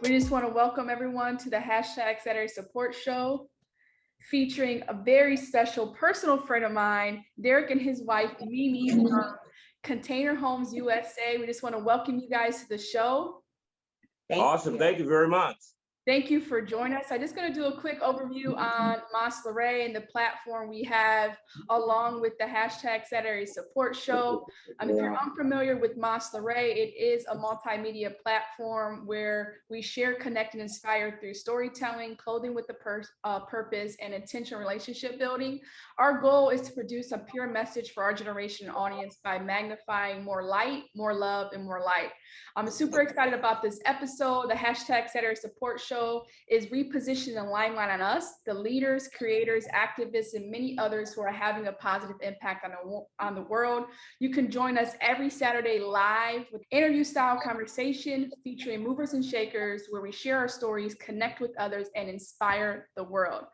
We just want to welcome everyone to the hashtag Saturday Support Show, featuring a very special personal friend of mine, Derrick and his wife, Mimi, from Container Homes USA. We just want to welcome you guys to the show. Awesome. Thank you very much. Thank you for joining us. I'm just going to do a quick overview on LaRae and the platform we have along with the hashtag Saturday Support Show. If you're unfamiliar with LaRae, it is a multimedia platform where we share, connect, and inspire through storytelling, clothing with a purpose, and intentional relationship building. Our goal is to produce a pure message for our generation audience by magnifying more light, more love, and more light. I'm super excited about this episode. The hashtag Saturday Support Show is repositioning the limelight on us, the leaders, creators, activists, and many others who are having a positive impact on the world. You can join us every Saturday live with interview-style conversation featuring movers and shakers where we share our stories, connect with others, and inspire the world.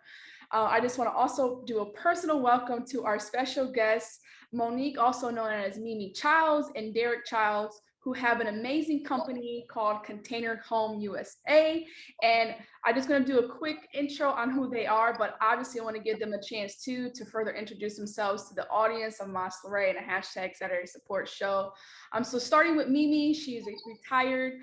I just want to also do a personal welcome to our special guests, Monique, also known as Mimi Childs, and Derrick Childs, who have an amazing company called Container Home USA. And I'm just going to do a quick intro on who they are, but obviously I want to give them a chance to further introduce themselves to the audience of LaRae and a hashtag Saturday Support Show. So starting with Mimi, she's a retired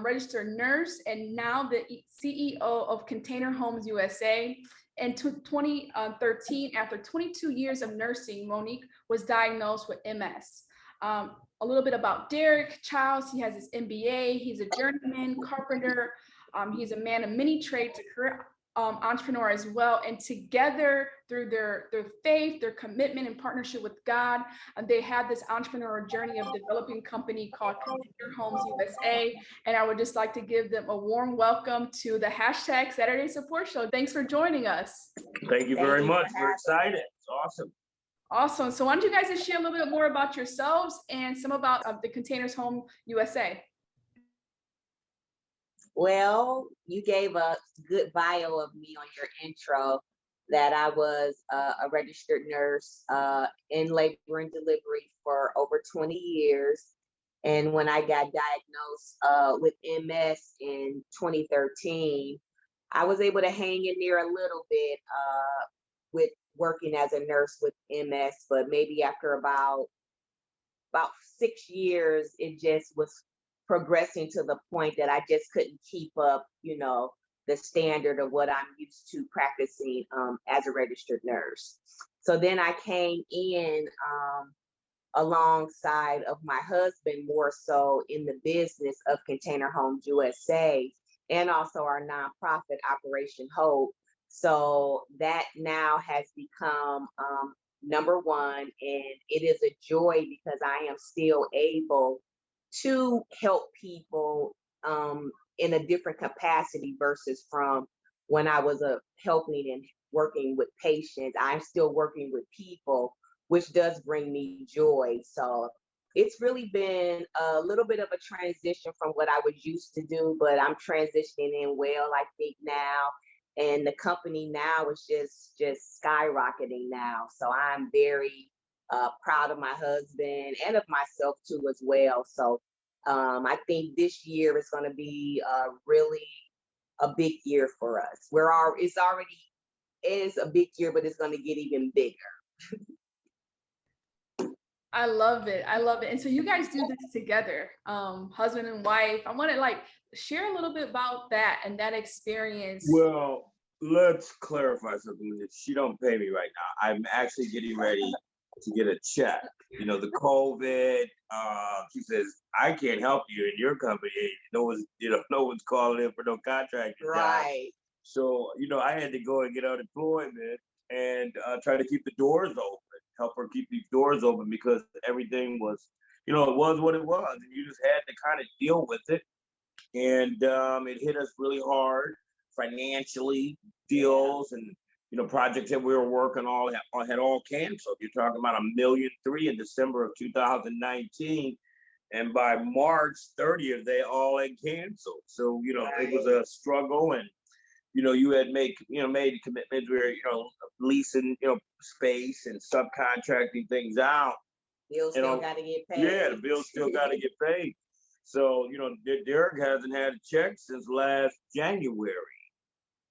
registered nurse and now the CEO of Container Homes USA. In 2013, after 22 years of nursing, Monique was diagnosed with MS. A little bit about Derrick Childs. He has his MBA. He's a journeyman carpenter. He's a man of many trades, a career entrepreneur as well. And together, through their faith, their commitment, and partnership with God, they had this entrepreneurial journey of developing a company called Container Homes USA. And I would just like to give them a warm welcome to the hashtag Saturday Support Show. Thanks for joining us. Thank you very much. We're excited. It's awesome. Awesome. So why don't you guys just share a little bit more about yourselves and some about the Containers Home USA? Well, you gave a good bio of me on your intro, that I was a registered nurse in labor and delivery for over 20 years. And when I got diagnosed with MS in 2013, I was able to hang in there a little bit with working as a nurse with MS, but maybe after about 6 years, it just was progressing to the point that I just couldn't keep up, the standard of what I'm used to practicing as a registered nurse. So then I came in alongside of my husband, more so in the business of Container Homes USA and also our nonprofit Operation Hope. So that now has become number one, and it is a joy because I am still able to help people in a different capacity versus from when I was helping and working with patients. I'm still working with people, which does bring me joy. So it's really been a little bit of a transition from what I was used to do, but I'm transitioning in well, I think now. And the company now is just skyrocketing now. So I'm very proud of my husband and of myself too as well. So I think this year is going to be really a big year for us. It is a big year, but it's going to get even bigger. I love it. And so you guys do this together, husband and wife. I want to share a little bit about that and that experience. Well, let's clarify something. She don't pay me right now. I'm actually getting ready to get a check. The COVID, she says, I can't help you in your company. No one's calling in for no contract. Right. So, I had to go and get unemployment and try to keep the doors open, help her keep these doors open because everything was, it was what it was. And you just had to kind of deal with it. And it hit us really hard financially, deals and, projects that we were working on had all canceled. You're talking about $1.3 million in December of 2019. And by March 30th, they all had canceled. So, it was a struggle. And, you had made commitments where, leasing, space and subcontracting things out. Bills still got to get paid. Yeah, the bills still got to get paid. So, Derek hasn't had a check since last January.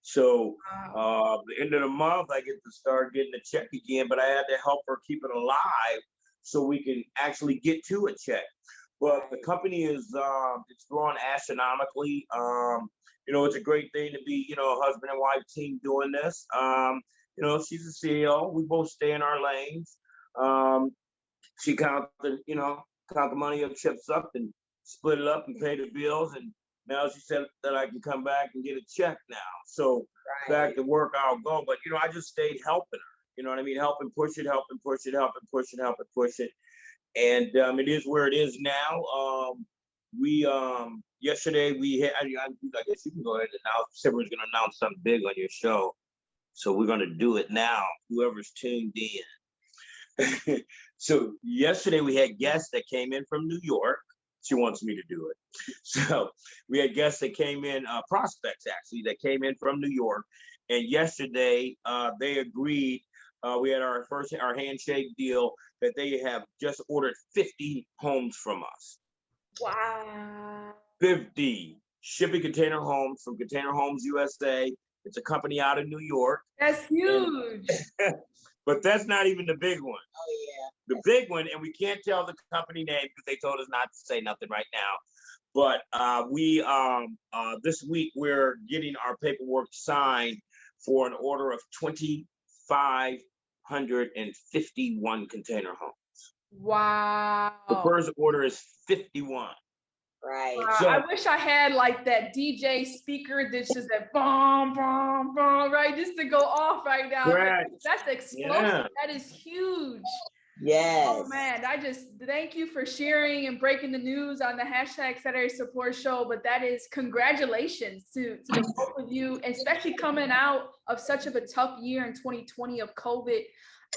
So Wow. the end of the month, I get to start getting a check again, but I had to help her keep it alive so we can actually get to a check. But the company is it's growing astronomically. It's a great thing to be, a husband and wife team doing this. She's a CEO. We both stay in our lanes. Um, she count the money of chips up and split it up and pay the bills. And now she said that I can come back and get a check now. So back to work I'll go. But I just stayed helping her. You know what I mean? Helping push it, helping push it, helping push it, helping push it. And it is where it is now. We yesterday we had, I guess you can go ahead and announce. Someone's gonna announce something big on your show. So we're gonna do it now. Whoever's tuned in. So yesterday we had guests that came in from New York. She wants me to do it. So we had guests that came in, prospects actually, that came in from New York. And yesterday they agreed, we had our handshake deal that they have just ordered 50 homes from us. Wow. 50 shipping container homes from Container Homes USA. It's a company out of New York. That's huge. But that's not even the big one. Oh yeah. The big one, and we can't tell the company name because they told us not to say nothing right now. But we this week we're getting our paperwork signed for an order of 2,551 container homes. Wow. The first order is 51. Right. Wow. So, I wish I had like that DJ speaker that's just that boom, boom, boom, right? Just to go off right now. right. That's explosive. Yeah. That is huge. Yes. Oh man, I just thank you for sharing and breaking the news on the hashtag Saturday Support Show. But that is congratulations to the both of you, especially coming out of such of a tough year in 2020 of COVID.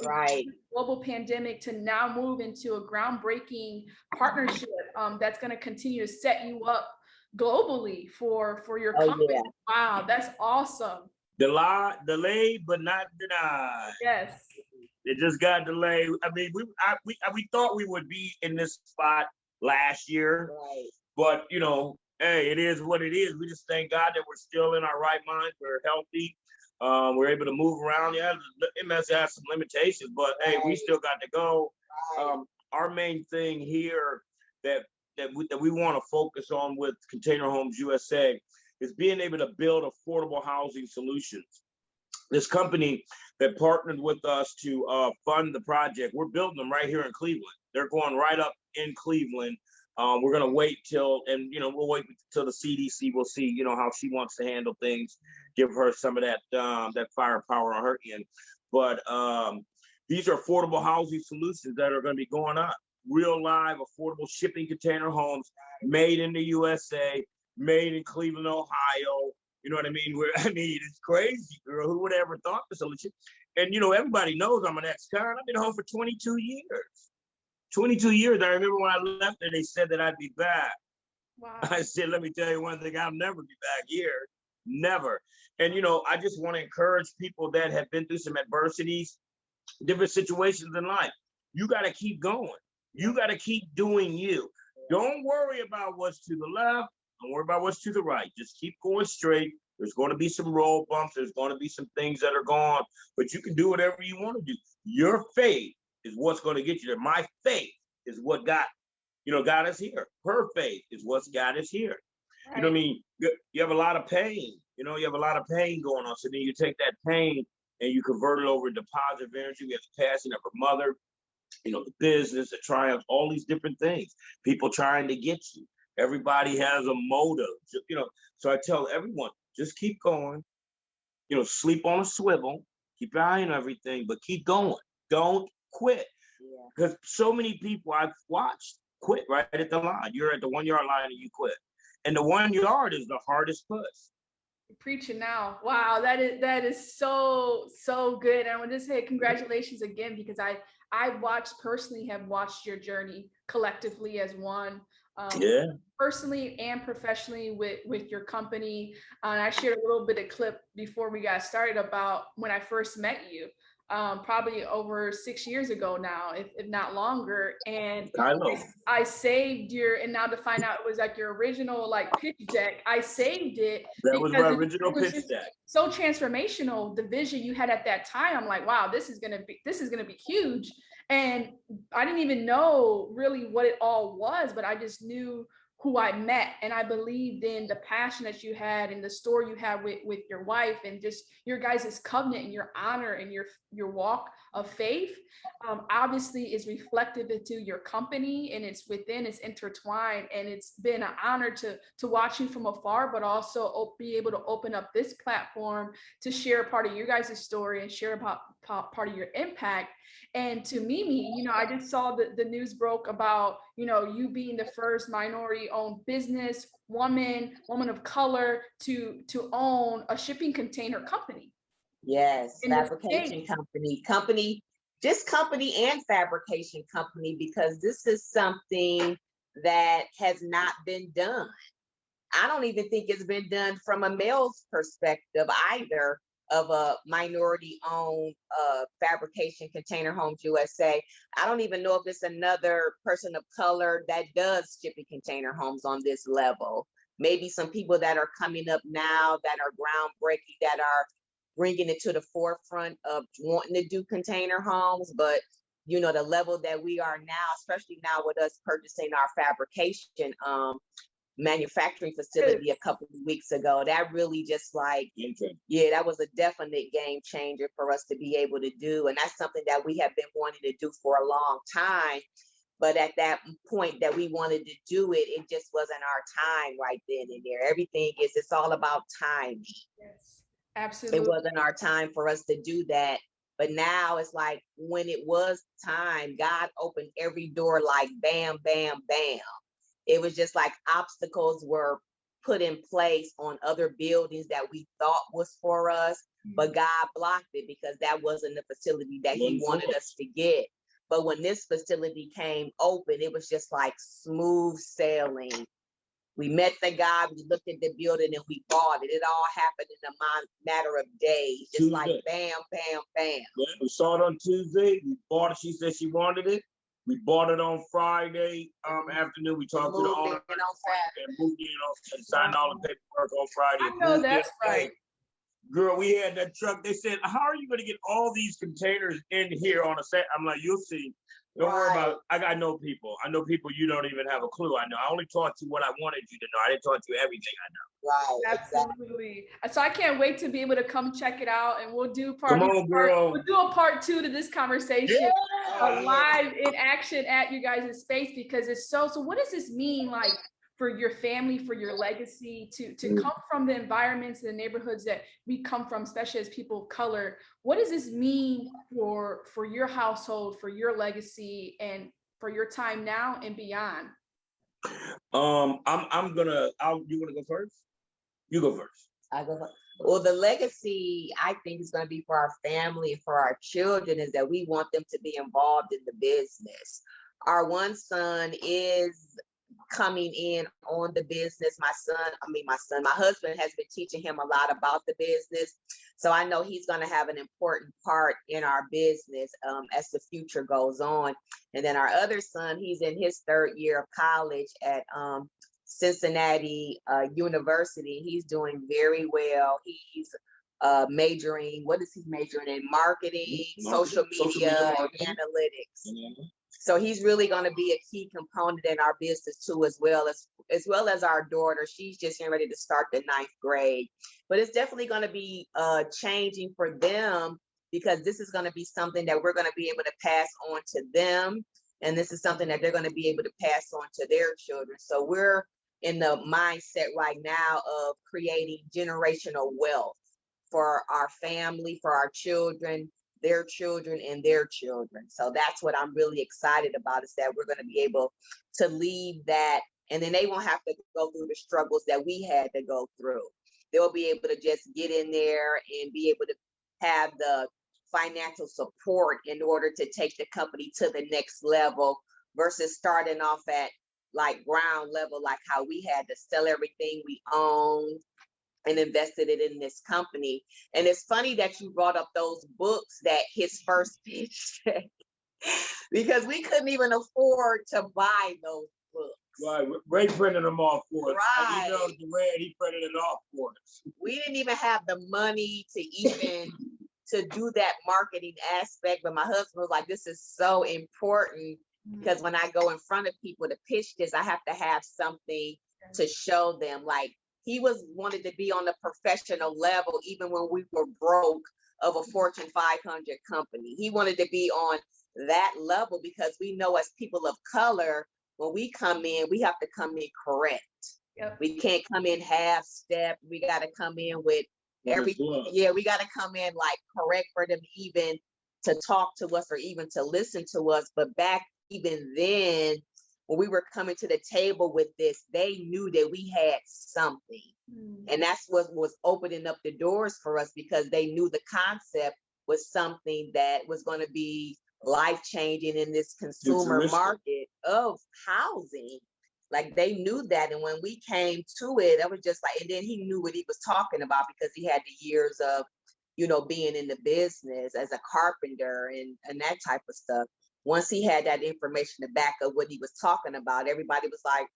Right. Global pandemic to now move into a groundbreaking partnership that's going to continue to set you up globally for your company. Yeah. Wow, that's awesome. Delayed but not denied. Yes. It just got delayed. I mean, we thought we would be in this spot last year, Right. but hey, it is what it is. We just thank God that we're still in our right mind. We're healthy. We're able to move around. Yeah, it must have some limitations, but hey, we still got to go. Our main thing here that we want to focus on with Container Homes USA is being able to build affordable housing solutions. This company that partnered with us to fund the project, we're building them right here in Cleveland. They're going right up in Cleveland. We're gonna wait till, and we'll wait till the CDC. We'll see, how she wants to handle things. Give her some of that firepower on her end. But these are affordable housing solutions that are going to be going up. Real live, affordable shipping container homes made in the USA, made in Cleveland, Ohio. You know what I mean? It's crazy, girl. Who would have ever thought this solution? And everybody knows I'm an ex-con. I've been home for 22 years. 22 years. I remember when I left there, they said that I'd be back. Wow. I said, let me tell you one thing, I'll never be back here. Never. And, I just want to encourage people that have been through some adversities, different situations in life. You got to keep going. You got to keep doing you. Don't worry about what's to the left. Don't worry about what's to the right. Just keep going straight. There's going to be some road bumps. There's going to be some things that are gone, but you can do whatever you want to do. Your faith is what's going to get you there. My faith is what got us here. Her faith is what's got us here. Right. You know what I mean? You have a lot of pain. You have a lot of pain going on. So then you take that pain and you convert it over into positive energy. We have the passing of her mother, the business, the triumphs, all these different things. People trying to get you. Everybody has a motive, So I tell everyone, just keep going. Sleep on a swivel. Keep your eye on everything, but keep going. Don't quit. Because so many people I've watched quit right at the line. You're at the 1 yard line and you quit. And the 1 yard is the hardest push. You're preaching now. Wow, that is so good. And I want to say congratulations again, because I have watched your journey collectively as one. Personally and professionally with your company. And I shared a little bit of clip before we got started about when I first met you. probably over 6 years ago now, if not longer. And I know. I saved and now to find out it was like your original like pitch deck, I saved it That was my because original it was pitch just deck. so transformational. The vision you had at that time, I'm like, wow, this is gonna be huge. And I didn't even know really what it all was, but I just knew who I met, and I believed in the passion that you had and the story you had with your wife, and just your guys' covenant and your honor and your walk of faith. Obviously is reflective into your company, and it's intertwined, and it's been an honor to watch you from afar, but also be able to open up this platform to share part of your guys' story and share about part of your impact. And to Mimi, I just saw the news broke about, you being the first minority owned business, woman of color to own a shipping container company. Yes, In this fabrication state. company, just company and fabrication company, because this is something that has not been done. I don't even think it's been done from a male's perspective either, of a minority owned fabrication container homes USA. I don't even know if it's another person of color that does shipping container homes on this level. Maybe some people that are coming up now that are groundbreaking, that are bringing it to the forefront of wanting to do container homes. But the level that we are now, especially now with us purchasing our fabrication manufacturing facility a couple of weeks ago, that really just like, yeah, that was a definite game changer for us to be able to do. And that's something that we have been wanting to do for a long time. But at that point that we wanted to do it, it just wasn't our time right then and there. It's all about timing. Yes, absolutely. It wasn't our time for us to do that. But now it's like, when it was time, God opened every door like bam, bam, bam. It was just like obstacles were put in place on other buildings that we thought was for us, but God blocked it because that wasn't the facility that He wanted us to get. But when this facility came open, it was just like smooth sailing. We met the guy, we looked at the building, and we bought it. It all happened in a matter of days, just like bam, bam, bam. Yeah, we saw it on Tuesday. We bought it. She said she wanted it. We bought it on Friday afternoon. We talked to the owner and moved in and signed all the paperwork on Friday. I know that's right. Girl, we had that truck. They said, how are you going to get all these containers in here on a set? I'm like, you'll see. Don't worry about it. I know people. I know people you don't even have a clue. I know. I only taught you what I wanted you to know. I didn't taught you everything I know. Right. Absolutely. So I can't wait to be able to come check it out, and we'll do We'll do a part 2 to this conversation. Yeah. Live in action at you guys' space, because it's so what does this mean, like, for your family, for your legacy, to come from the environments and the neighborhoods that we come from, especially as people of color? What does this mean for your household, for your legacy, and for your time now and beyond? You wanna go first? You go first. I go first. Well, the legacy I think is going to be for our family and for our children is that we want them to be involved in the business. Our one son is coming in on the business. My husband has been teaching him a lot about the business. So I know he's going to have an important part in our business as the future goes on. And then our other son, he's in his 3rd year of college at Cincinnati University. He's doing very well. He's majoring, what is he majoring in? Marketing, social media, and analytics. So he's really going to be a key component in our business too, as well as our daughter. She's just getting ready to start the 9th grade. But it's definitely going to be changing for them, because this is going to be something that we're going to be able to pass on to them. And this is something that they're going to be able to pass on to their children. So we're in the mindset right now of creating generational wealth for our family, for our children, their children, and their children. So that's what I'm really excited about, is that we're going to be able to leave that, and then they won't have to go through the struggles that we had to go through. They'll be able to just get in there and be able to have the financial support in order to take the company to the next level, versus starting off at like ground level, like how we had to sell everything we owned, and invested it in this company. And it's funny that you brought up those books that his first pitch, because we couldn't even afford to buy those books. Right, Ray printed them off for us. Right. And he printed it off for us. We didn't even have the money to even to do that marketing aspect. But my husband was like, this is so important, because when I go in front of people to pitch this, I have to have something to show them. Like, he wanted to be on a professional level, even when we were broke, of a Fortune 500 company. He wanted to be on that level, because we know as people of color, when we come in, we have to come in correct. Yep. We can't come in half step. We got to come in with everything. Yeah, we got to come in like correct for them even to talk to us or even to listen to us. But back even then, when we were coming to the table with this, they knew that we had something. And that's what was opening up the doors for us, because they knew the concept was something that was going to be life-changing in this consumer market of housing. Like, they knew that. And when we came to it, it was just like, and then he knew what he was talking about, because he had the years of, being in the business as a carpenter and that type of stuff. Once he had that information to back up what he was talking about, everybody was like,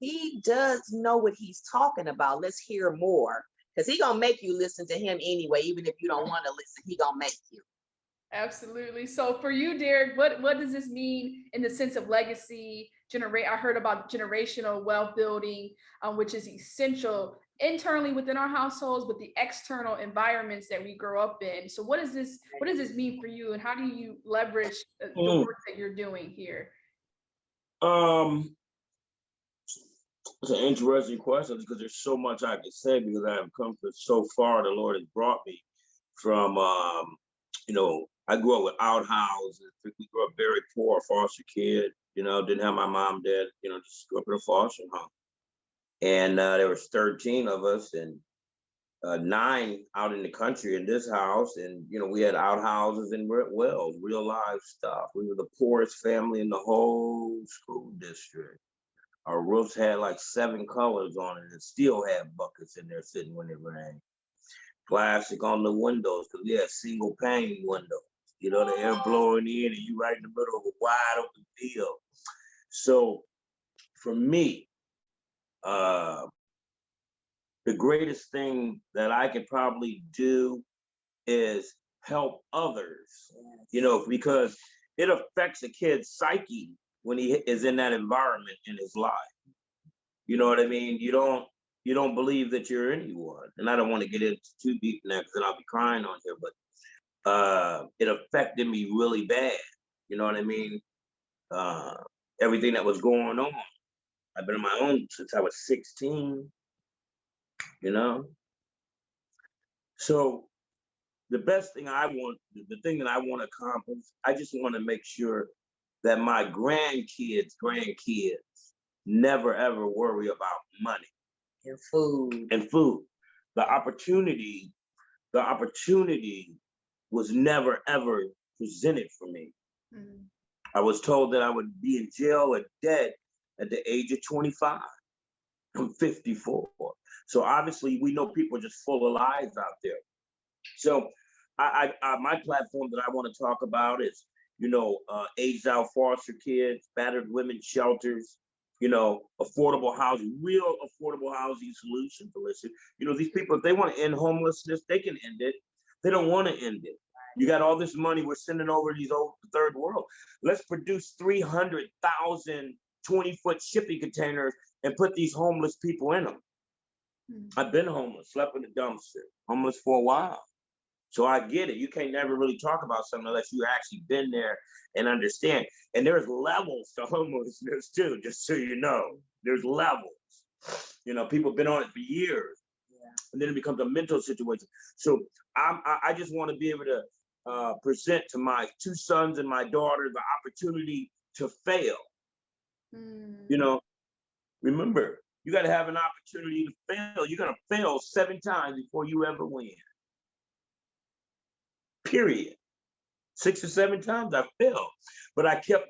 he does know what he's talking about. Let's hear more. Because he's going to make you listen to him anyway. Even if you don't want to listen, he's going to make you. Absolutely. So for you, Derrick, what does this mean in the sense of legacy? I heard about generational wealth building, which is essential internally within our households, but the external environments that we grow up in. So what does this mean for you, and how do you leverage the work that you're doing here? It's an interesting question, because there's so much I could say, because I have come so far. The Lord has brought me from, I grew up with outhouses. We grew up very poor, foster kid, didn't have my mom, dad, just grew up in a foster home. And there was 13 of us, and 9 out in the country in this house. And, we had outhouses and wells, real live stuff. We were the poorest family in the whole school district. Our roofs had like 7 colors on it, and still had buckets in there sitting when it rained. Plastic on the windows, because we had single pane windows. The air blowing in, and you right in the middle of a wide open field. So for me, the greatest thing that I could probably do is help others, because it affects a kid's psyche when he is in that environment in his life. You know what I mean? You don't believe that you're anyone. And I don't want to get into too deep now, because then I'll be crying on here, but it affected me really bad. You know what I mean? Everything that was going on. I've been on my own since I was 16, So the best thing the thing that I want to accomplish, I just want to make sure that my grandkids never ever worry about money and food. The opportunity was never ever presented for me. I was told that I would be in jail or dead at the age of 25. I'm 54. So obviously we know people are just full of lies out there. So my platform that I want to talk about is, aged out foster kids, battered women shelters, affordable housing, real affordable housing solution, Felicia. These people, if they want to end homelessness, they can end it. They don't want to end it. You got all this money we're sending over to these old third world. Let's produce 300,000 20-foot shipping containers and put these homeless people in them. I've been homeless, slept in a dumpster, homeless for a while. So I get it. You can't never really talk about something unless you actually been there and understand. And there's levels to homelessness too, just so you know. There's levels. People have been on it for years. And then it becomes a mental situation. So I just want to be able to present to my 2 sons and my daughter the opportunity to fail. Remember, you got to have an opportunity to fail. You're going to fail 7 times before you ever win. Period. 6 or 7 times I failed, but I kept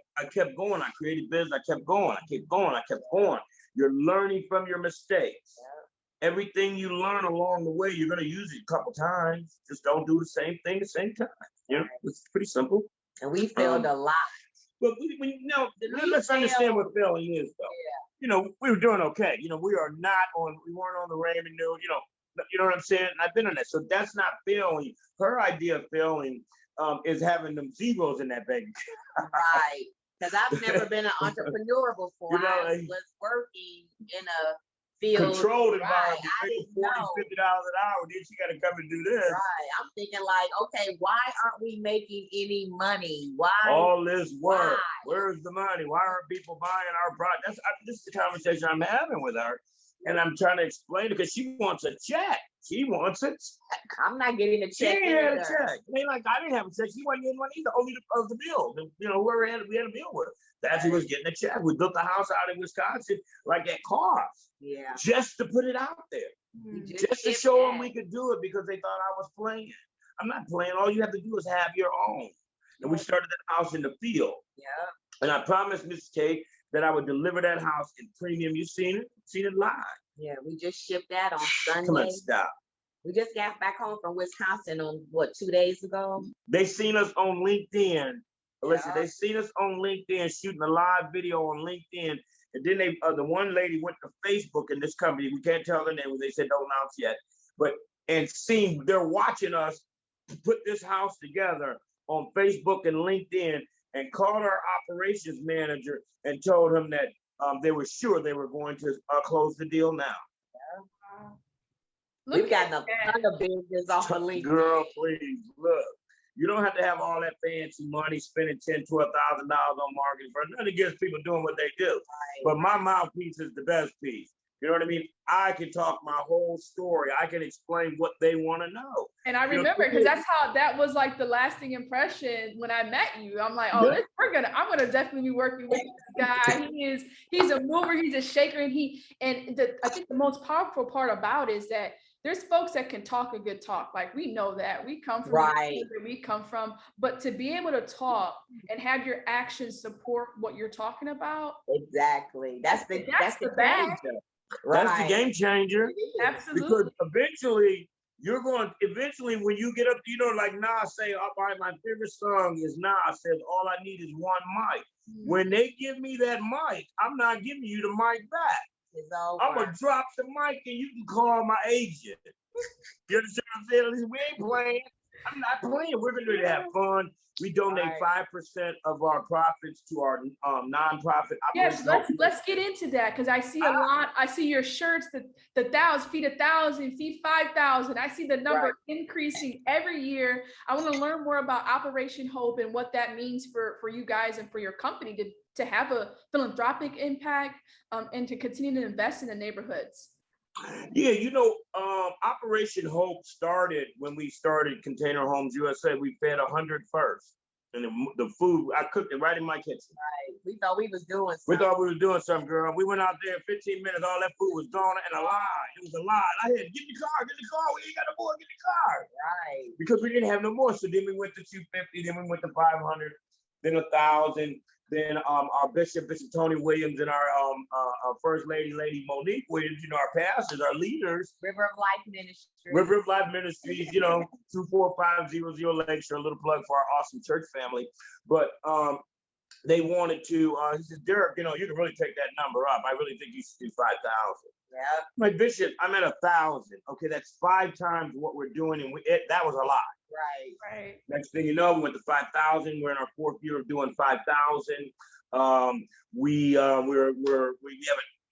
going. I created business. I kept going. I kept going. You're learning from your mistakes. everything you learn along the way, you're going to use it a couple times. Just don't do the same thing at the same time. You know, it's pretty simple. And we failed a lot. But let's understand what failing is, though. Yeah. You know, we were doing okay. You know, we weren't on the Raymond News, you know what I'm saying? I've been on that. So that's not failing. Her idea of failing is having them zeros in that bank. Right. Because I've never been an entrepreneur before. You know, I was working in a field. Controlled environment, I making didn't $40, know. $50 an hour. Then she got to come and do this. Right. I'm thinking like, okay, why aren't we making any money? Why? All this work. Why? Where's the money? Why aren't people buying our product? This is the conversation I'm having with her. And I'm trying to explain it because she wants a check. She wants a check. I'm not getting a check. She had a either. check. It ain't like I didn't have a check. She wasn't getting one either. Only the bill. You know, whoever we had a bill with. That's who was getting a check. We built a house out in Wisconsin like at cost. Yeah. Just to put it out there. Just to show them we could do it because they thought I was playing. I'm not playing. All you have to do is have your own. And we started that house in the field. Yeah. And I promised Mrs. K that I would deliver that house in premium. You seen it? Seen it live. Yeah. We just shipped that on Sunday. Come on, stop. We just got back home from Wisconsin on 2 days ago? They seen us on LinkedIn. Listen, Yeah. they seen us on LinkedIn shooting a live video on LinkedIn. And then the one lady went to Facebook in this company. We can't tell her name. They said don't announce yet. They're watching us put this house together on Facebook and LinkedIn, and called our operations manager and told him that they were sure they were going to close the deal now. We've gotten a ton of business off of LinkedIn. Girl, please look. You don't have to have all that fancy money, spending $10,000, $12,000 on marketing for nothing against people doing what they do. Right. But my mouthpiece is the best piece. You know what I mean? I can talk my whole story. I can explain what they want to know. And I remember because that was like the lasting impression when I met you. I'm like, oh, I'm gonna definitely be working with this guy. He's a mover, he's a shaker, and I think the most powerful part about it is that there's folks that can talk a good talk. Like we know that we come from where we come from, but to be able to talk and have your actions support what you're talking about. Exactly. That's the bag. Right. That's the game changer. Absolutely. Because eventually when you get up, like Nas say, my favorite song is Nas says, all I need is one mic. Mm-hmm. When they give me that mic, I'm not giving you the mic back. I'm going to drop the mic and you can call my agent. You understand what I'm saying? Listen, we ain't playing. I'm not playing. We're going to have fun. We donate 5% of our profits to our nonprofit. Yes, let's get into that because I see a lot. I see your shirts, the 1,000, feed 1,000, feed 5,000. I see the number increasing every year. I want to learn more about Operation Hope and what that means for you guys and for your company to have a philanthropic impact and to continue to invest in the neighborhoods. Yeah, Operation Hope started when we started Container Homes USA. We fed 100 first. And the food, I cooked it right in my kitchen. Right. We thought we was doing something. We thought we was doing something, girl. We went out there in 15 minutes, all that food was gone and a lie. It was a lie. I had, get the car. We ain't got no more, get the car. Right. Because we didn't have no more. So then we went to 250, then we went to 500, then 1,000. Then our Bishop Tony Williams, and our First Lady Monique Williams, our pastors, our leaders. River of Life Ministries. River of Life Ministries, 24500 Lakeshore, a little plug for our awesome church family. But they wanted to, he says, Derrick, you can really take that number up. I really think you should do 5,000. Yeah. My Bishop, I'm at 1,000. Okay, that's 5 times what we're doing, and that was a lot. Right. Next thing you know, we went to 5,000. We're in our 4th year of doing 5,000. We have an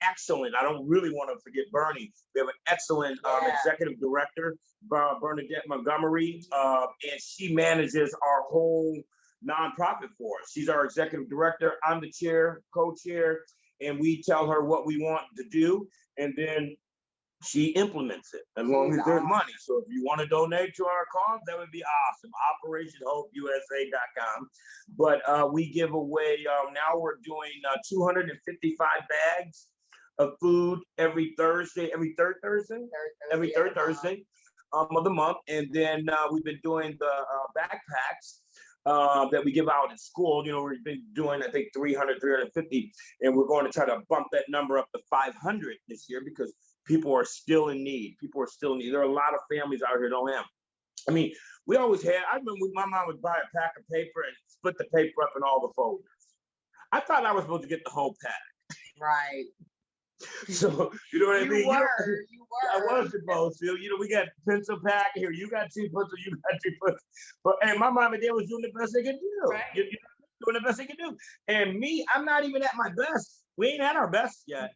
excellent. I don't really want to forget Bernie. We have an excellent executive director, Bernadette Montgomery, and she manages our whole nonprofit for us. She's our executive director. I'm the chair, co-chair, and we tell her what we want to do, and then she implements it as long as there's money. So if you want to donate to our cause, that would be awesome. OperationHopeUSA.com. But we give away, now we're doing 255 bags of food every Thursday, every third Thursday of the month. And then we've been doing the backpacks that we give out in school. We've been doing, I think, 300, 350, and we're going to try to bump that number up to 500 this year because people are still in need. People are still in need. There are a lot of families out here who don't have. I mean, we always had, I remember my mom would buy a pack of paper and split the paper up in all the folders. I thought I was supposed to get the whole pack. Right. So, you know what I mean? You were. I was supposed to. You know, we got pencil pack here. You got 2 pencils, you got 2 pencils. But, and my mom and dad was doing the best they could do. Right. You know, doing the best they could do. And me, I'm not even at my best. We ain't at our best yet.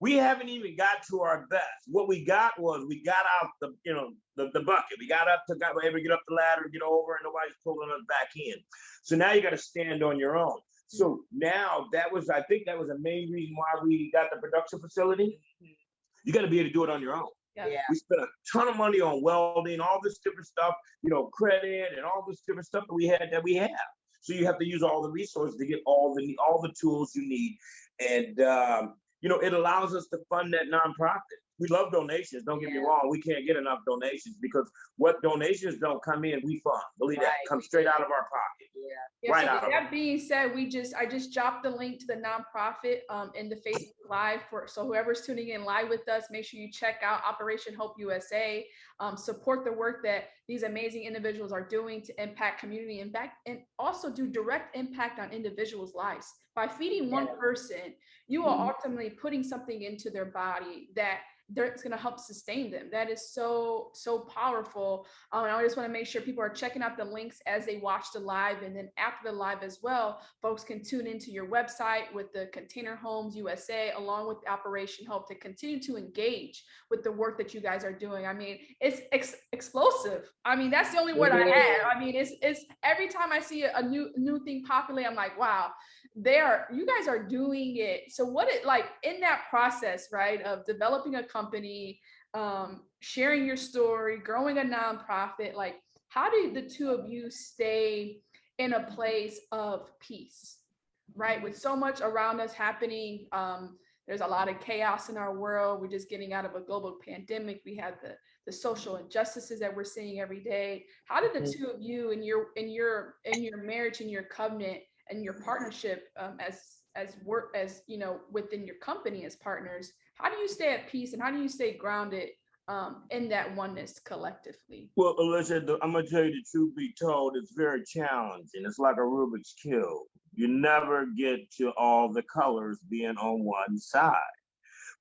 We haven't even got to our best. What we got was we got out the, you know, the bucket. We got up to, got able to get up the ladder, get over, and nobody's pulling us back in. So now you got to stand on your own. So now I think that was the main reason why we got the production facility. You got to be able to do it on your own. Yeah. We spent a ton of money on welding, all this different stuff, you know, credit and all this different stuff that we have. So you have to use all the resources to get all the tools you need. And, you know, it allows us to fund that nonprofit. We love donations. Don't get me wrong. We can't get enough donations because what donations don't come in, we fund. Believe that. Comes straight out of our pocket. Yeah. Right So out with that being said, I just dropped the link to the nonprofit in the Facebook Live so whoever's tuning in live with us, make sure you check out Operation Hope USA. Support the work that these amazing individuals are doing to impact community impact and also do direct impact on individuals' lives. By feeding one person, you are ultimately putting something into their body that's going to help sustain them. That is so powerful. And I just want to make sure people are checking out the links as they watch the live. And then after the live as well, folks can tune into your website with the Container Homes USA, along with Operation Hope, to continue to engage with the work that you guys are doing. I mean, it's explosive. I mean, that's the only word I have. I mean, it's every time I see a new thing populate, I'm like, wow, you guys are doing it. So what it like in that process, right, of developing a company, sharing your story, growing a nonprofit, like how do the two of you stay in a place of peace, right? With so much around us happening, there's a lot of chaos in our world. We're just getting out of a global pandemic. We have the social injustices that we're seeing every day. How did the two of you in your marriage and your covenant and your partnership as you know, within your company as partners, how do you stay at peace and how do you stay grounded in that oneness collectively? Well, Alicia, I'm gonna tell you the truth be told, it's very challenging. It's like a Rubik's Cube. You never get to all the colors being on one side,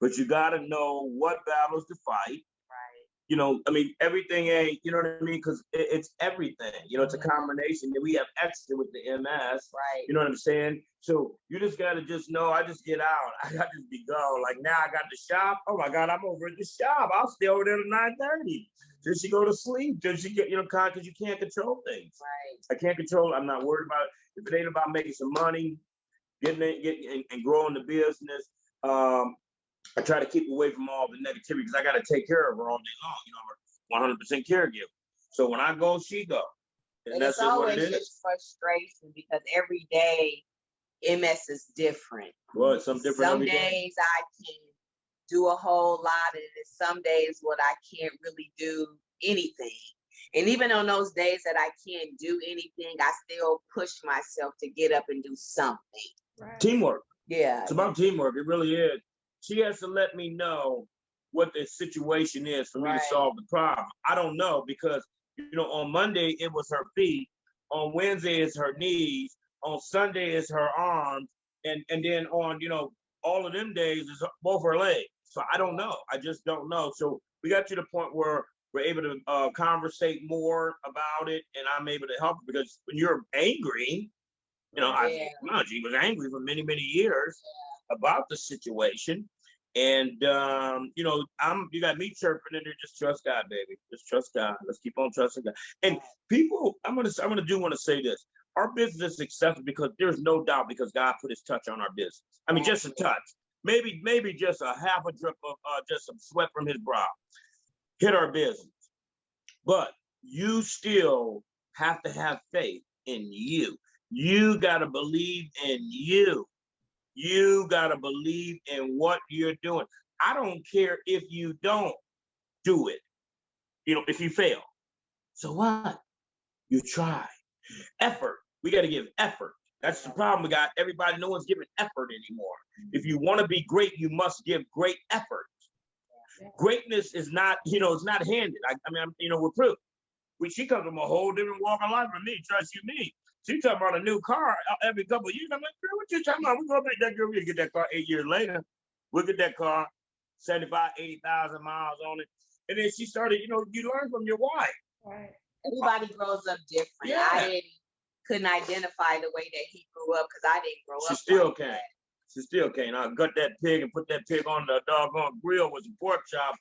but you got to know what battles to fight. You know, I mean, everything ain't, you know what I mean? Because it's everything. You know, it's a combination. We have extra with the MS. Right. You know what I'm saying? So you just got to just know, I just get out. I got to just be gone. Like now I got the shop. Oh my God, I'm over at the shop. I'll stay over there to 9:30. Till she go to sleep. Till she get, you know, because you can't control things. Right. I can't control. I'm not worried about it. If it ain't about making some money, getting and growing the business, I try to keep away from all the negativity because I got to take care of her all day long. You know, I'm a 100% caregiver. So when I go, she go. And that's always just frustration because every day MS is different. Well, some different. Some days I can do a whole lot, and some days what I can't really do anything. And even on those days that I can't do anything, I still push myself to get up and do something. Right. Teamwork. Yeah. It's about teamwork. It really is. She has to let me know what the situation is for me to solve the problem. I don't know because, you know, on Monday it was her feet, on Wednesday it's her knees, on Sunday it's her arms, and then on, you know, all of them days is both her legs. So I don't know. I just don't know. So we got to the point where we're able to conversate more about it, and I'm able to help her because when you're angry, you know, she was angry for many, many years about the situation. And you know, you got me chirping in there, just trust God, baby. Just trust God. Let's keep on trusting God. And people, want to say this. Our business is successful because there's no doubt because God put his touch on our business. I mean, just a touch. Maybe just a half a drip of just some sweat from his brow. Hit our business. But you still have to have faith in you. You gotta believe in you. You got to believe in what you're doing. I don't care if you don't do it, you know, if you fail. So what? You try. Effort. We got to give effort. That's the problem we got. Everybody, no one's giving effort anymore. If you want to be great, you must give great effort. Greatness is not, it's not handed. I mean, we're proof. She comes from a whole different walk of life from me. Trust you, me. She talking about a new car every couple of years. I'm like, girl, what you talking about? We're going to make that girl. We'll get that car 8 years later. We'll get that car, 75, 80,000 miles on it. And then she started, you learn from your wife. Right. Everybody grows up different. Yeah. I couldn't identify the way that he grew up because I didn't grow up. She still like can't. that. She still can't. I gut that pig and put that pig on the doggone grill with some pork chop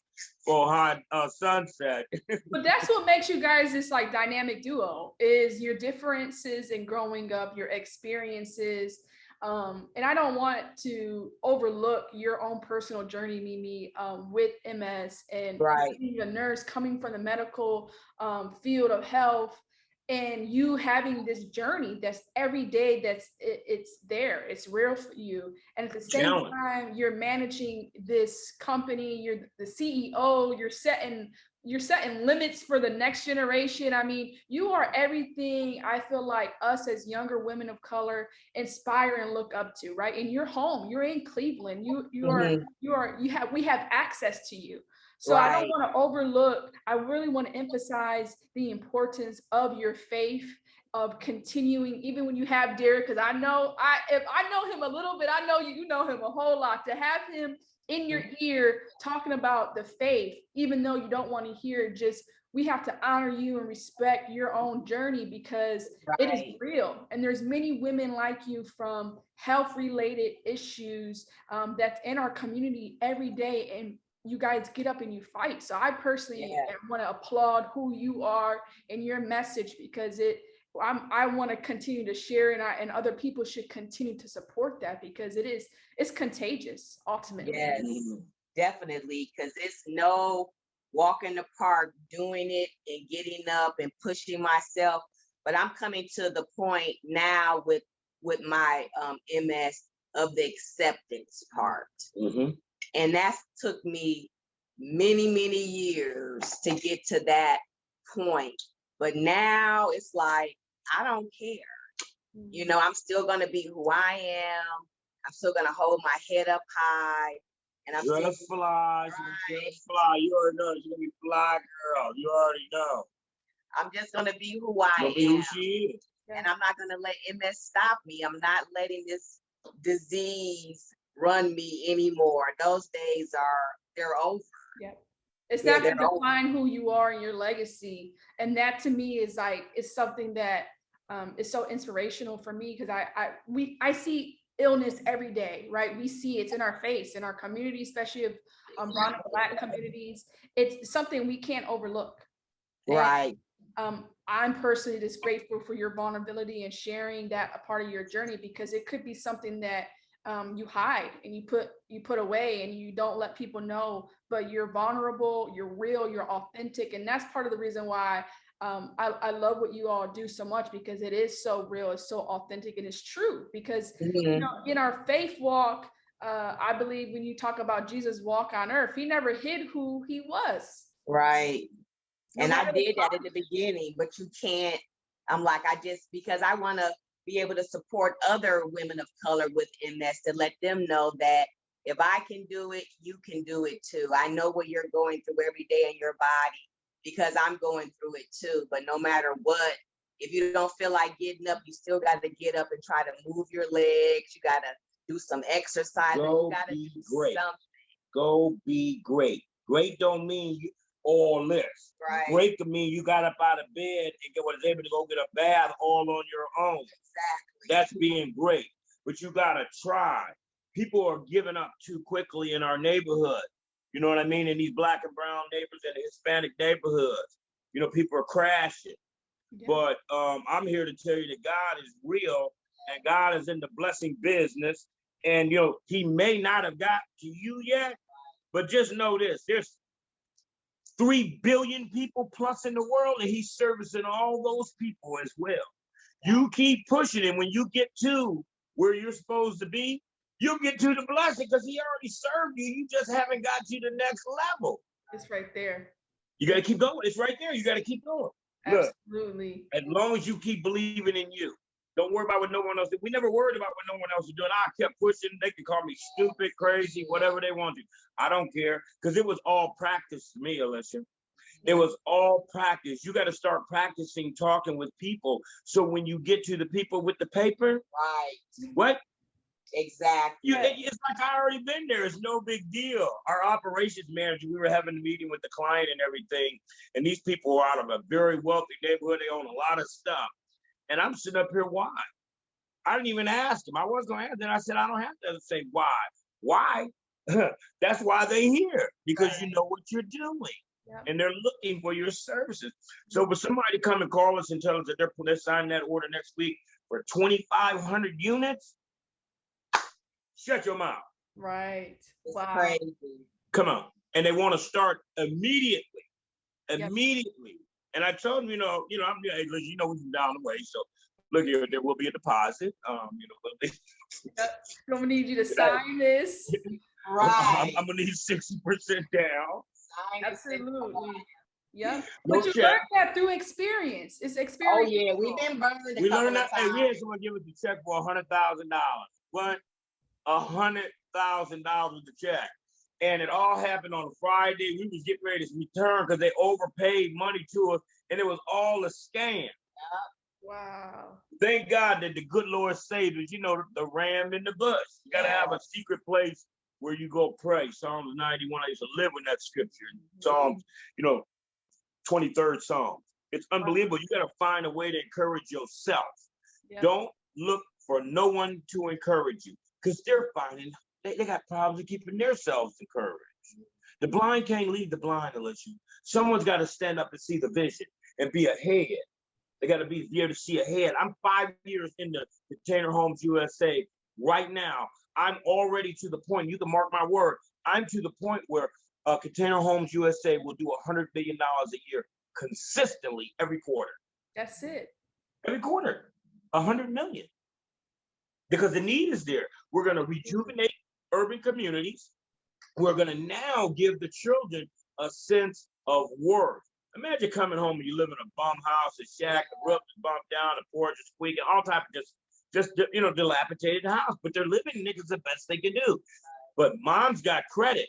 for hot sunset. But that's what makes you guys this like dynamic duo, is your differences in growing up, your experiences. And I don't want to overlook your own personal journey, Mimi, with MS and being a nurse coming from the medical field of health, and you having this journey that's every day, it's there, it's real for you. And at the same time, you're managing this company, you're the CEO, you're setting limits for the next generation. I mean, you are everything I feel like us as younger women of color inspire and look up to, right? In your home, you're in Cleveland, we have access to you. So I don't want to overlook, I really want to emphasize the importance of your faith, of continuing, even when you have Derrick, because if I know him a little bit, I know you know him a whole lot. To have him in your ear talking about the faith, even though you don't want to hear, we have to honor you and respect your own journey, because it is real. And there's many women like you from health related issues that's in our community every day, and you guys get up and you fight. So I personally want to applaud who you are and your message, because I want to continue to share, and other people should continue to support that, because it's contagious ultimately. Yes, definitely. Because it's no walk in the park doing it and getting up and pushing myself. But I'm coming to the point now with my MS of the acceptance part. And that took me many, many years to get to that point. But now it's like, I don't care. I'm still going to be who I am. I'm still going to hold my head up high. And I'm You're gonna fly. You're gonna fly. You already know. You're gonna be fly, girl. You already know. I'm just gonna be who I am. Be who she is. And I'm not gonna let MS stop me. I'm not letting this disease run me anymore. Those days they're over. Yeah. It's not going to define who you are and your legacy. And that to me is something that is so inspirational for me, because I see illness every day, right? We see it's in our face, in our community, especially of brown and Black communities. It's something we can't overlook. Right. And, I'm personally just grateful for your vulnerability and sharing that a part of your journey, because it could be something that you hide and you put away and you don't let people know, but you're vulnerable, you're real, you're authentic. And that's part of the reason why I love what you all do so much, because it is so real, it's so authentic, and it's true. Because in our faith walk, I believe when you talk about Jesus' walk on earth, he never hid who he was. Right. And I did that in the beginning, but you can't. I'm like, because I want to be able to support other women of color with MS, to let them know that if I can do it, you can do it too. I know what you're going through every day in your body, because I'm going through it too. But no matter what, if you don't feel like getting up, you still got to get up and try to move your legs. You got to do some exercise. Go you got to be do great. something. Go be great. Great don't mean all this. Right. Great can mean you got up out of bed and was able to go get a bath all on your own. Exactly. That's being great. But you got to try. People are giving up too quickly in our neighborhood. You know what I mean? In these Black and brown neighborhoods and Hispanic neighborhoods, people are crashing. Yeah. But I'm here to tell you that God is real, and God is in the blessing business. And, he may not have got to you yet, but just know this, there's 3 billion people plus in the world, and he's servicing all those people as well. You keep pushing, and when you get to where you're supposed to be, you'll get to the blessing, because he already served you. You just haven't got to the next level. It's right there. You got to keep going. It's right there. You got to keep going. Absolutely. Look, as long as you keep believing in you, Don't worry about what no one else did. We never worried about what no one else was doing. I kept pushing. They could call me stupid, crazy, whatever they want to. I don't care, because it was all practice to me, Alicia. It was all practice. You got to start practicing talking with people. So when you get to the people with the paper, Right. what? Exactly. It's like I already been there. It's no big deal. Our operations manager, we were having a meeting with the client and everything. And these people are out of a very wealthy neighborhood. They own a lot of stuff. And I'm sitting up here, why? I didn't even ask him. I was going to ask. Then I said, I don't have to say why. Why? That's why they're here, because you know what you're doing. Yeah. And they're looking for your services. So for somebody to come and call us and tell us that they're signing that order next week for 2,500 units, shut your mouth. Right. It's wow. Crazy. Come on. And they want to start immediately. Immediately. Yep. And I told them, hey, listen, we from down the way. So look here, there will be a deposit. I'm gonna need you to sign this. Right. I'm gonna need 60% down. Absolutely. Yep. No but you check. learned that through experience. It's experience. Oh yeah, we've been burned. We learned that. Hey, we had someone give us a check for $100,000. What? $100,000 with the check. And it all happened on a Friday. We was getting ready to return because they overpaid money to us, and it was all a scam. Wow. Thank God that the good Lord saved us. The ram in the bush. You got to have a secret place where you go pray. Psalms 91. I used to live in that scripture. Psalms, 23rd Psalm. It's unbelievable. You got to find a way to encourage yourself. Yep. Don't look for no one to encourage you, because they're finding they got problems with keeping themselves encouraged. The blind can't lead the blind, unless someone's got to stand up and see the vision and be ahead. They got to be there to see ahead. I'm 5 years into Container Homes USA right now. I'm already to the point, you can mark my word, I'm to the point where Container Homes USA will do $100 billion a year consistently every quarter. That's it. Every quarter, 100 million. Because the need is there. We're going to rejuvenate urban communities. We're going to now give the children a sense of worth. Imagine coming home and you live in a bum house, a shack, the roof is bumped down, the porch is squeaking, all type of just dilapidated house. But they're living, niggas, the best they can do. But mom's got credit.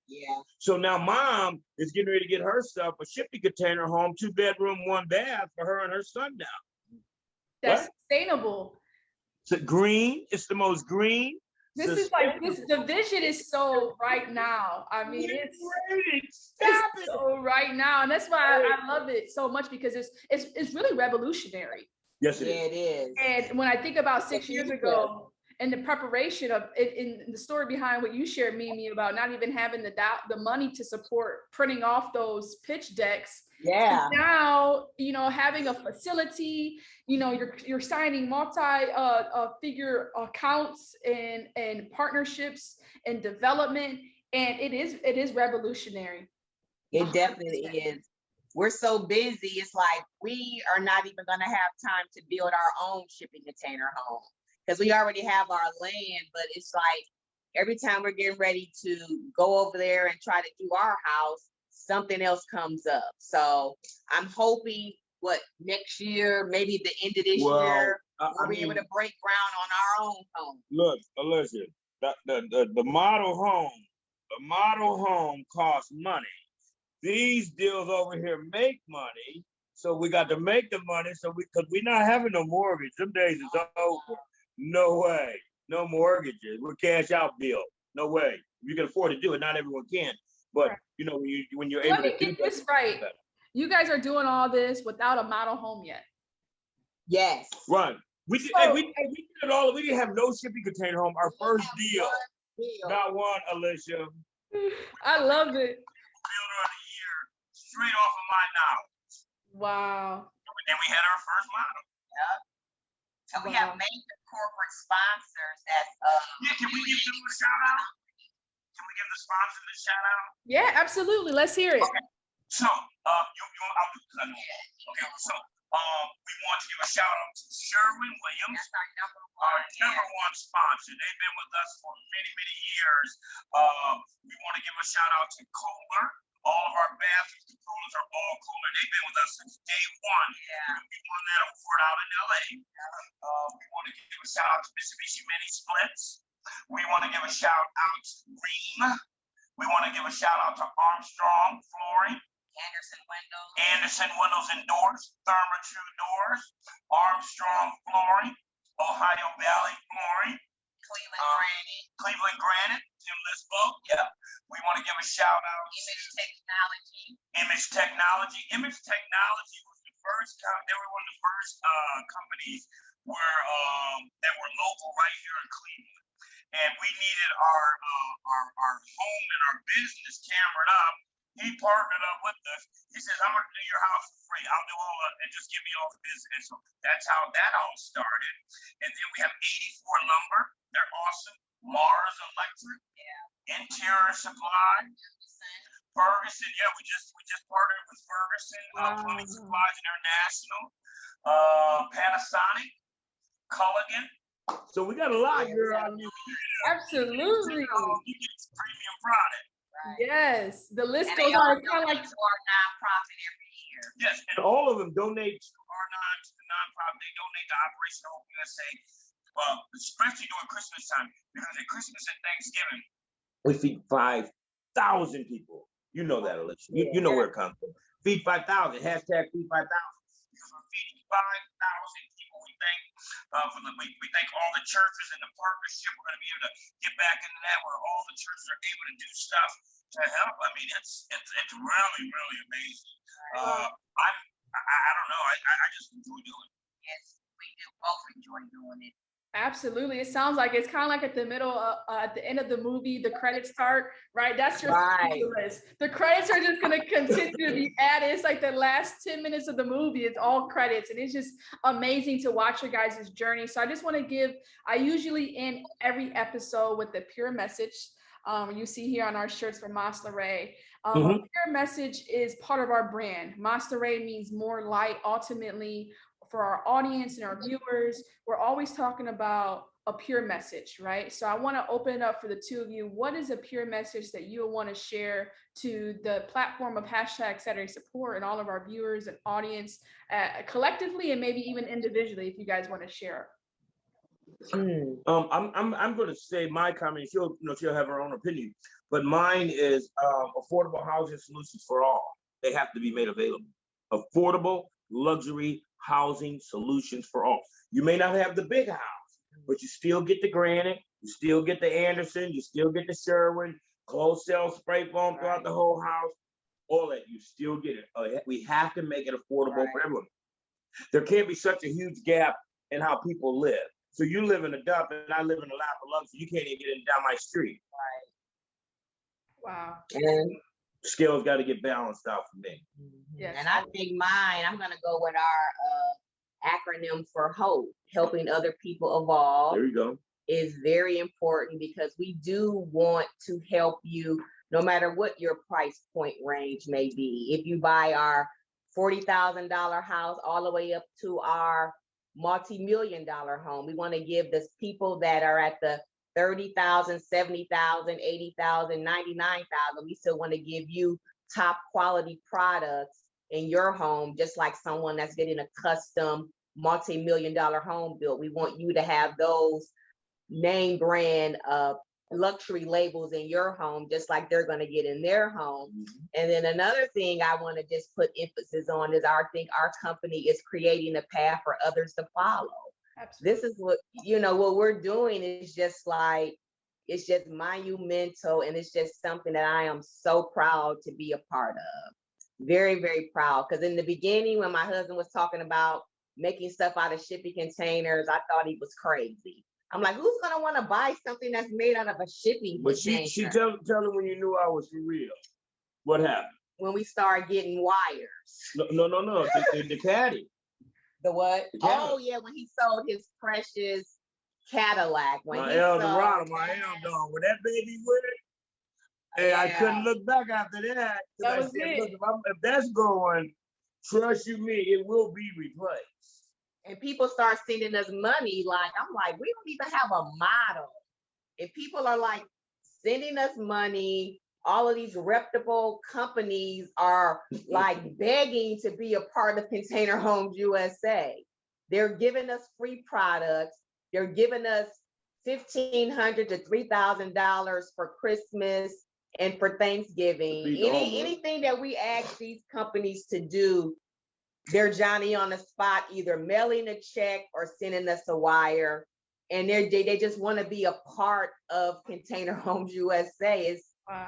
Yeah. So now mom is getting ready to get herself a shipping container home, 2-bedroom, 1 bath for her and her son now. That's sustainable. It's green. It's the most green. The vision is so right now. I mean, it's so right now, and that's why I love it so much, because it's really revolutionary. Yes, it is. And when I think about 6 years ago, and the preparation of it, in the story behind what you shared, Mimi, about not even having the money to support printing off those pitch decks. Yeah. And now, having a facility, you're signing multi-figure accounts and partnerships and development, and it is revolutionary. It definitely is. We're so busy. It's like we are not even going to have time to build our own shipping container home, because we already have our land. But it's like every time we're getting ready to go over there and try to do our house, something else comes up. So I'm hoping next year, maybe the end of this year, we'll be able to break ground on our own home. Look, Alicia, the model home costs money. These deals over here make money, so we got to make the money. So because we're not having no mortgage. Some days is over. No way. No mortgages. We're cash out bill. No way. You can afford to do it. Not everyone can. But when you're able to do this right, you guys are doing all this without a model home yet. Yes. Right. We did it all. We didn't have no shipping container home. Our first deal. Not one, Alicia. I love it. Builder of the year, straight off of my knowledge. Wow. And then we had our first model. Yep. And we have major corporate sponsors that can we give them a shout out? Can we give the sponsors a shout out? Yeah, absolutely. Let's hear it. Okay. So, I'll do that. Okay, so we want to give a shout out to Sherwin Williams, our number one sponsor. They've been with us for many, many years. We want to give a shout out to Kohler, All of our bathrooms, controllers are all cooler. They've been with us since day one. Yeah. We won that award out in LA. We want to give a shout out to Mitsubishi Mini Splits. We want to give a shout out to Ream. We want to give a shout out to Armstrong Flooring. Anderson Windows and Doors, Therma-Tru Doors, Armstrong Flooring, Ohio Valley Flooring, Cleveland Granite, Tim Lisbo. Yeah. We want to give a shout out Image Technology. Image Technology was the first they were one of the first companies that were local right here in Cleveland. And we needed our home and our business cambered up. He partnered up with us. He says, I'm going to do your house for free. I'll do all of it and just give me all the business. So that's how that all started. And then we have 84 Lumber. They're awesome. Mars Electric. Yeah. Interior Supply. Ferguson. Yeah, we just partnered with Ferguson. Plumbing Supplies International. Panasonic. Culligan. So we got a lot here on you. Absolutely. You get premium product. Right. Yes, the list goes on. Kind of like to our nonprofit every year. Yes, and all of them donate to our nonprofit. They donate to Operation Hope USA, especially during Christmas time, because at Christmas and Thanksgiving, we feed 5,000 people. You know that, Alicia. You know where it comes from. Feed 5,000. Hashtag feed 5,000. Because we're feeding 5,000 people. We thank all the churches and the partnership. We're going to be able to get back into that where all the churches are able to do stuff to help. I mean, it's really, really amazing. I don't know. I just enjoy doing it. Yes, we do both enjoy doing it. Absolutely. It sounds like it's kind of like at the middle, at the end of the movie, the credits start, right? That's your list. The credits are just going to continue to be added. It's like the last 10 minutes of the movie. It's all credits. And it's just amazing to watch your guys' journey. So I just want to I usually end every episode with the pure message. You see here on our shirts for Mas LaRae. Pure message is part of our brand. Mas LaRae means more light. Ultimately, for our audience and our viewers, we're always talking about a pure message, right? So I want to open it up for the two of you. What is a pure message that you want to share to the platform of hashtag Saturday Support and all of our viewers and audience collectively and maybe even individually, if you guys want to share? I'm going to say my comment. She'll have her own opinion, but mine is affordable housing solutions for all. They have to be made available. Affordable luxury housing solutions for all. You may not have the big house, but you still get the granite, you still get the Anderson, you still get the Sherwin, closed cell spray foam throughout the whole house, all that, you still get it. We have to make it affordable for everyone. There can't be such a huge gap in how people live. So you live in a dump and I live in a lap of luxury. You can't even get down my street. Right. Wow. And scales got to get balanced out for me. Yes. And I think I'm going to go with our acronym for HOPE, helping other people evolve. There you go. Is very important because we do want to help you no matter what your price point range may be. If you buy our $40,000 house all the way up to our multi-million-dollar home, we want to give the people that are at the 30,000, 70,000, 80,000, 99,000. We still want to give you top quality products in your home, just like someone that's getting a custom multi-million-dollar home built. We want you to have those name brand luxury labels in your home, just like they're going to get in their home. And then another thing I want to just put emphasis on is I think our company is creating a path for others to follow. Absolutely. This is what, what we're doing is just like, it's just monumental. And it's just something that I am so proud to be a part of. Very, very proud. Because in the beginning, when my husband was talking about making stuff out of shipping containers, I thought he was crazy. I'm like, who's going to want to buy something that's made out of a shipping container? But she tell him when you knew I was for real. What happened? When we started getting wires. No. The caddy. The what? Oh, yeah, when he sold his precious Cadillac. When my Eldorado, my Eldorado. When that baby went, hey, I couldn't look back after that. That was I said, it. Look, if that's going, trust you me, it will be replaced. And people start sending us money. Like, I'm like, we don't even have a model. And people are like sending us money all of these reputable companies are like begging to be a part of Container Homes USA. They're giving us free products. They're giving us $1,500 to $3,000 for Christmas and for Thanksgiving. Anything that we ask these companies to do, they're Johnny on the spot, either mailing a check or sending us a wire. And they just want to be a part of Container Homes USA.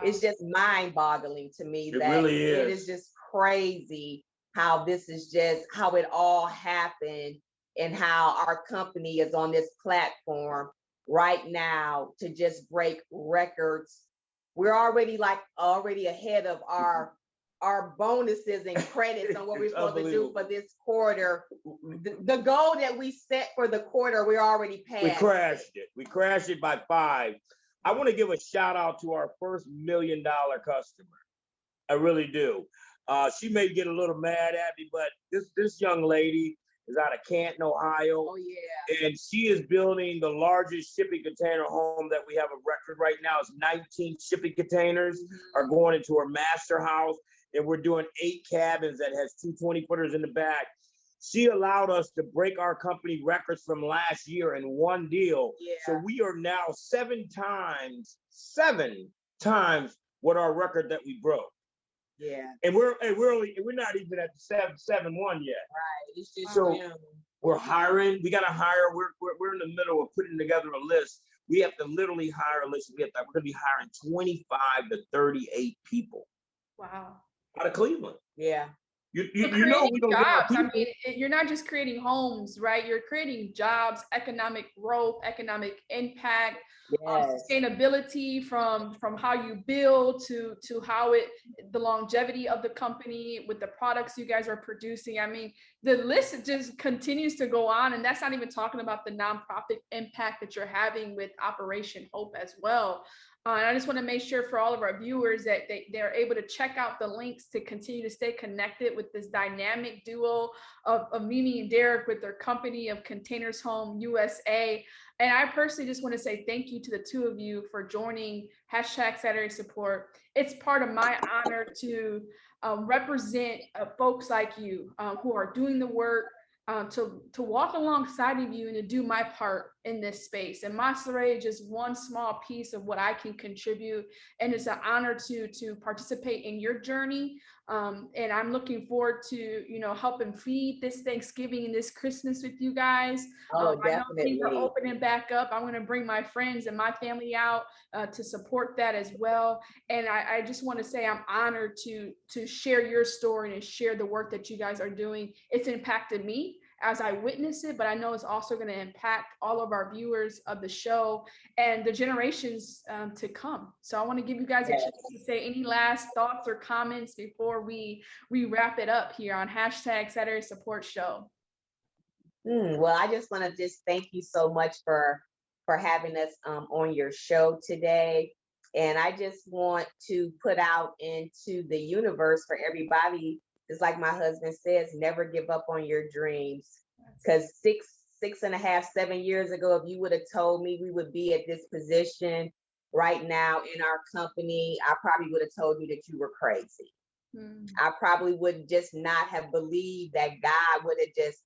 It's just mind-boggling to me. It really is. It is just crazy how this is just how it all happened and how our company is on this platform right now to just break records. We're already ahead of our bonuses and credits on what we're supposed to do for this quarter. The goal that we set for the quarter, we're already past. We crashed it. We crashed it by 5. I want to give a shout out to our first $1 million customer. I really do. She may get a little mad at me, but this young lady is out of Canton, Ohio. Oh yeah. And she is building the largest shipping container home that we have a record right now. It's 19 shipping containers are going into her master house. And we're doing 8 cabins that has 2 20-footers in the back. She allowed us to break our company records from last year in one deal. Yeah. So we are now 7 times what our record that we broke. Yeah. And we're not even at the 7-1 yet. Right. It's just so we're hiring. We got to hire. We're in the middle of putting together a list. We have to literally hire a list. We're going to be hiring 25 to 38 people. Wow. Out of Cleveland. Yeah. You know we don't jobs. I mean, you're not just creating homes, right? You're creating jobs, economic growth, economic impact, sustainability from how you build to how the longevity of the company with the products you guys are producing. I mean, the list just continues to go on, and that's not even talking about the nonprofit impact that you're having with Operation Hope as well. And I just want to make sure for all of our viewers that they're able to check out the links to continue to stay connected with this dynamic duo of Mimi and Derrick with their company of Containers Home USA. And I personally just want to say thank you to the two of you for joining #Saturday Support. It's part of my honor to represent folks like you who are doing the work, to walk alongside of you and to do my part in this space. And LaRae is just one small piece of what I can contribute. And it's an honor to participate in your journey. And I'm looking forward to, helping feed this Thanksgiving and this Christmas with you guys. Oh, I know definitely. things are opening back up. I'm going to bring my friends and my family out to support that as well. And I just want to say I'm honored to share your story and share the work that you guys are doing. It's impacted me as I witness it, but I know it's also going to impact all of our viewers of the show and the generations to come. So I want to give you guys a chance to say any last thoughts or comments before we wrap it up here on #Saturday Support Show. Well, I just want to thank you so much for having us on your show today. And I just want to put out into the universe for everybody, just like my husband says, never give up on your dreams. Because 6.5, 7 years ago, if you would have told me we would be at this position right now in our company, I probably would have told you that you were crazy. I probably would just not have believed that God would have just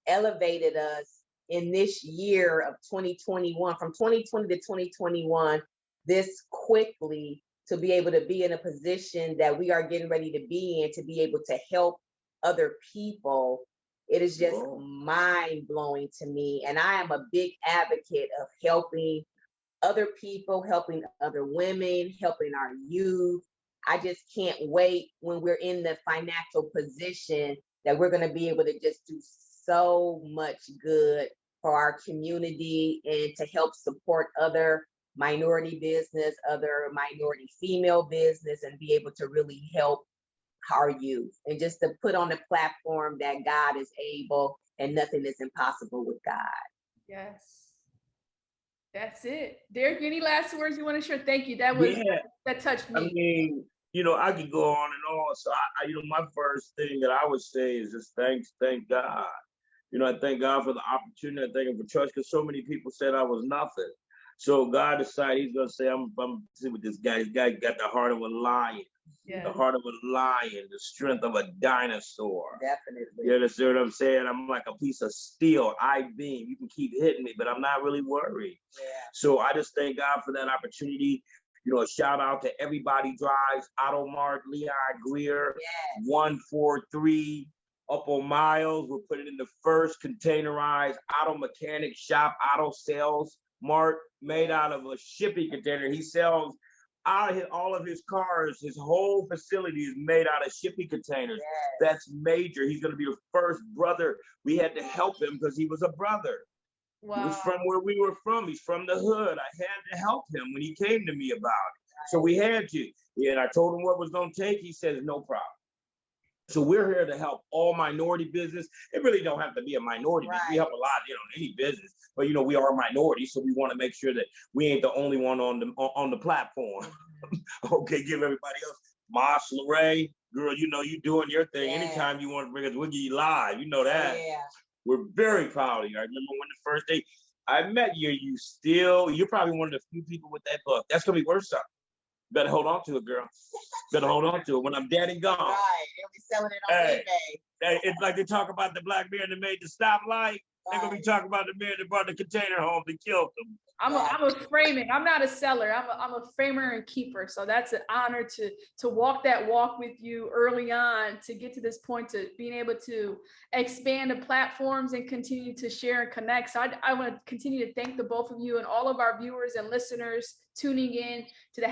elevated us in this year of 2021, from 2020 to 2021, this quickly, to be able to be in a position that we are getting ready to be in, to be able to help other people. It is just mind-blowing to me. And I am a big advocate of helping other people, helping other women, helping our youth. I just can't wait when we're in the financial position that we're going to be able to just do so much good for our community and to help support other minority business, other minority female business, and be able to really help our youth, and just to put on the platform that God is able and nothing is impossible with God. Yes. That's it. Derrick, any last words you want to share? Thank you. That touched me. I mean, I could go on and on. So my first thing that I would say is just thank God. I thank God for the opportunity. I thank him for trust, because so many people said I was nothing. So God decided he's going to say, I'm sitting with this guy. This guy got the heart of a lion, Yeah. the heart of a lion, the strength of a dinosaur. Definitely. You understand what I'm saying? I'm like a piece of steel, I-beam. You can keep hitting me, but I'm not really worried. Yeah. So I just thank God for that opportunity. You know, a shout out to Everybody Drives, Auto Mart, Leon Greer, Yes. 143 up on Miles. We're putting in the first containerized auto mechanic shop, auto sales mart made out of a shipping container. He sells all of his cars. His whole facility is made out of shipping containers. Yes. That's major. He's going to be the first brother. We had to help him because he was a brother. Wow. He was from where we were from. He's from the hood. I had to help him when he came to me about it. So we had to. And I told him what was going to take. He says, no problem. So we're here to help all minority business. It really don't have to be a minority business. We help a lot, any business. But we are a minority, so we want to make sure that we ain't the only one on the platform. Okay, give everybody else. Moss, LaRae, girl, you doing your thing. Yeah. Anytime you want to bring us, we'll get you live. You know that. Yeah. We're very proud of you. I remember when the first day I met you, you're probably one of the few people with that book. That's gonna be worth something. Better hold on to it, girl. Better hold on to it when I'm dead and gone. Right. They'll be selling it on eBay. It's like they talk about the black man that made the stoplight. They're gonna be talking about the man that brought the container home and killed them. I'm a framer. I'm not a seller. I'm a framer and keeper. So that's an honor to walk that walk with you early on, to get to this point, to being able to expand the platforms and continue to share and connect. So I want to continue to thank the both of you and all of our viewers and listeners tuning in to the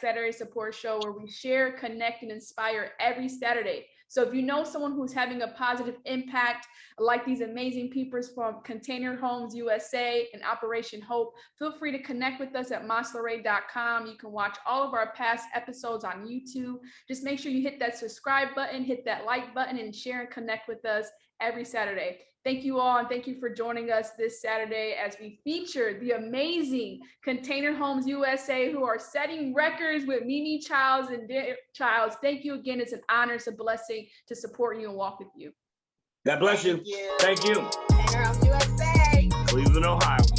#Saturday Support Show, where we share, connect, and inspire every Saturday. So if you know someone who's having a positive impact, like these amazing people from Container Homes USA and Operation Hope, feel free to connect with us at mosslarae.com. You can watch all of our past episodes on YouTube. Just make sure you hit that subscribe button, hit that like button, and share and connect with us every Saturday. Thank you all, and thank you for joining us this Saturday as we feature the amazing Container Homes USA, who are setting records with Mimi Childs and Derrick Childs. Thank you again. It's an honor, it's a blessing to support you and walk with you. God bless you. Thank you. Thank you. Container Homes USA. Cleveland, Ohio.